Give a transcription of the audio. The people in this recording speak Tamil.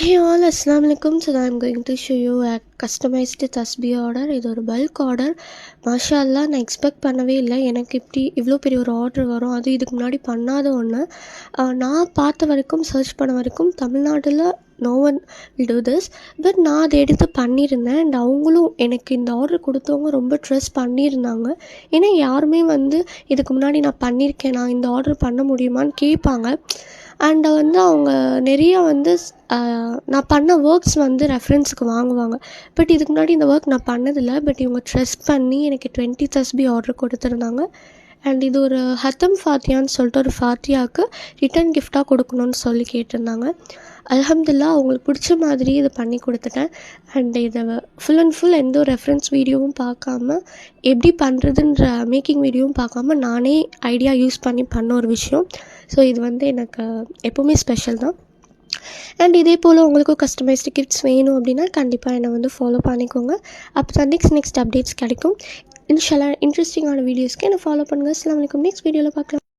Hey all, Assalamu alaikum. So I'm going to show you a customized tasbih order. இது ஒரு பல்க் ஆர்டர். மாஷா அல்லாஹ், நான் எக்ஸ்பெக்ட் பண்ணவே இல்லை எனக்கு இப்படி இவ்வளோ பெரிய ஒரு ஆர்டர் வரும். அது இதுக்கு முன்னாடி பண்ணாத ஒன்று. நான் பார்த்த வரைக்கும், சர்ச் பண்ண வரைக்கும் தமிழ்நாட்டில் no one will do this. But நான் அதை எடுத்து பண்ணியிருந்தேன். அண்ட் அவங்களும் எனக்கு இந்த ஆர்டர் கொடுத்தவங்க ரொம்ப ட்ரஸ்ட் பண்ணியிருந்தாங்க. ஏன்னா யாருமே இதுக்கு முன்னாடி நான் பண்ணியிருக்கேன், நான் இந்த ஆர்டர் பண்ண முடியுமான்னு கேட்பாங்க. அண்ட் அவங்க நிறையா நான் பண்ண ஒர்க்ஸ் ரெஃபரன்ஸுக்கு வாங்குவாங்க. பட் இதுக்கு முன்னாடி இந்த ஒர்க் நான் பண்ணதில்லை. பட் இவங்க ட்ரஸ்ட் பண்ணி எனக்கு 20 தஸ்பி ஆர்டர் கொடுத்துருந்தாங்க. அண்ட் இது ஒரு ஹத்தம் ஃபாத்தியான்னு சொல்லிட்டு ஒரு ஃபாத்தியாவுக்கு ரிட்டன் கிஃப்டாக கொடுக்கணுன்னு சொல்லி கேட்டிருந்தாங்க. அல்ஹம்துலில்லாஹ் அவங்களுக்கு பிடிச்ச மாதிரி இதை பண்ணி கொடுத்துட்டேன். அண்ட் இதை ஃபுல் அண்ட் ஃபுல் எந்த ஒரு ரெஃபரன்ஸ் வீடியோவும் பார்க்காம, எப்படி பண்ணுறதுன்ற மேக்கிங் வீடியோவும் பார்க்காம நானே ஐடியா யூஸ் பண்ணி பண்ண ஒரு விஷயம். ஸோ இது எனக்கு எப்போவுமே ஸ்பெஷல் தான். அண்ட் இதே போல் உங்களுக்கும் கஸ்டமைஸ்டு கிஃப்ட்ஸ் வேணும் அப்படின்னா கண்டிப்பாக என்னை ஃபாலோ பண்ணிக்கோங்க. அப்போ தான் நெக்ஸ்ட் அப்டேட்ஸ் கிடைக்கும். இன்ஷால்லா இன்ட்ரெஸ்டிங்கான வீடியோஸ்க்கு என்னை ஃபாலோ பண்ணுங்கள். அஸ்ஸலாமு அலைக்கும். நெக்ஸ்ட் வீடியோவில் பார்க்கலாம்.